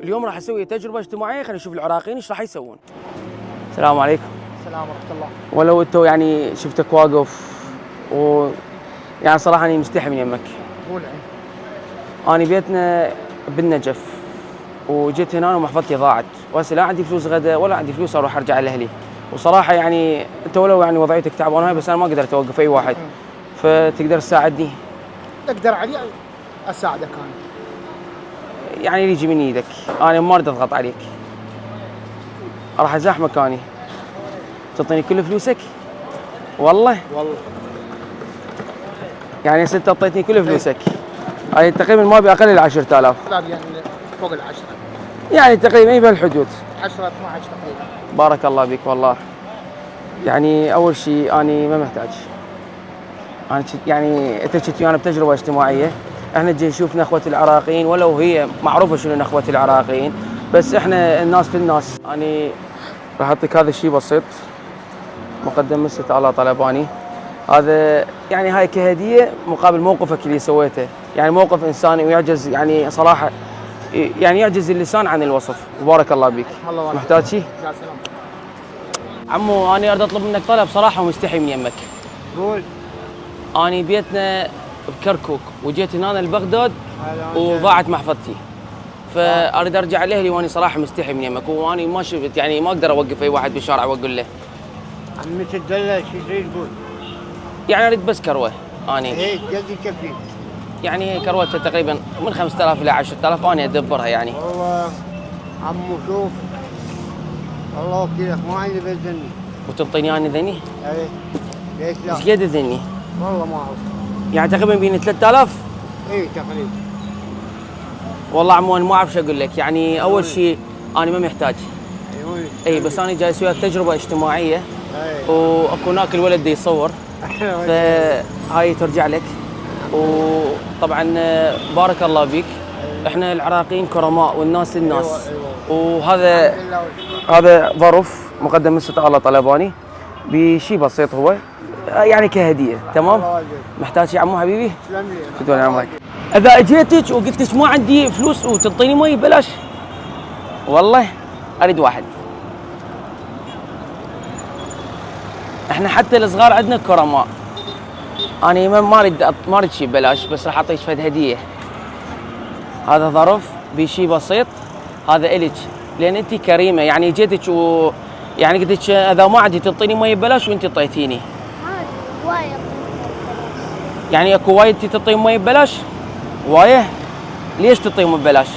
اليوم راح اسوي تجربه اجتماعيه، خلينا نشوف العراقيين ايش راح يسوون. السلام عليكم. السلام ورحمة الله. ولو انتو يعني شفتك واقف يعني صراحه اني مستحي من يمك. قول عين. انا بيتنا بالنجف وجيت هنا ومحفظتي ضاعت، وهسه لا عندي فلوس غدا ولا عندي فلوس اروح ارجع لاهلي، وصراحه يعني انت ولو يعني وضعيتك تعبانه هاي، بس انا ما قدرت اوقف اي واحد، فتقدر تساعدني؟ تقدر علي اساعدك انا. يعني اللي يجي من ايدك، انا ما اريد اضغط عليك. راح ازاحمك اني. تعطيني كل فلوسك؟ والله يعني هسه انت اعطيتني كل فلوسك. هاي تقريبا ما ابي اقل ال 10000. لا يعني فوق العشرة. يعني تقريبا اي بهالحدود. 10 12 تقريبا. بارك الله بك والله. يعني اول شيء اني ما محتاج. انا يعني انت جيت ويانا بتجربه اجتماعيه، احنا جاي نشوف نخوه العراقيين، ولو هي معروفه شنو نخوه العراقيين، بس احنا الناس للناس. اني راح اعطيك هذا الشيء بسيط مقدم من ست آلاء طلباني. هذا يعني هاي كهديه مقابل موقفك اللي سويته، يعني موقف انساني ويعجز يعني صراحه، يعني يعجز اللسان عن الوصف. وبارك الله بك. الله محتاج شيء؟ لا سلام. عمو انا اريد اطلب منك طلب صراحه ومستحي من يمك. قول. اني بيتنا بكركوك وجيت هنا لبغداد وضاعت محفظتي، فاريد ارجع لاهلي واني صراحه مستحي من يمك، واني ما شفت يعني ما اقدر اوقف اي واحد بالشارع واقول له. عمي تدلع شو تريد تقول؟ يعني اريد بس كروه اني. ايه جدي كفي. يعني كروته تقريبا من 5000 الى 10000 اني ادبرها يعني. والله عمو شوف، الله وكيلك ما عندي بذني. وتنطيني انا ذني؟ ايه ليش لا؟ ايش قد ذني؟ والله ما اعرف. يعني تقريبا بين 3000؟ ايه تقريبا. والله عمو انا ما اعرف شو اقول لك، يعني اول شيء انا ما محتاج. اي بس انا جاي اسوي لك تجربه اجتماعيه. واكو هناك الولد دي يصور، فهاي ترجع لك. وطبعا بارك الله بك. احنا العراقيين كرماء والناس للناس. هذا ظرف مقدم من ست آلاء طلباني بشيء بسيط، هو يعني كهديه. تمام؟ محتاج شيء عمو حبيبي؟ تسلم لي. شكرا عمرك. اذا اجيتك وقلت لك ما عندي فلوس وتعطيني مي ببلاش، والله اريد واحد. احنا حتى الصغار عندنا كرماء. انا ما اريد شيء ببلاش، بس راح اعطيك فد هديه. هذا ظرف بشيء بسيط، هذا الك لان انت كريمه، يعني جيتك يعني قلت لك اذا ما عندي تعطيني مي ببلاش وانت اعطيتيني. وايد. يعني اكو وايد تعطيهم مي ببلاش؟ وايه؟ ليش تعطيهم ببلاش؟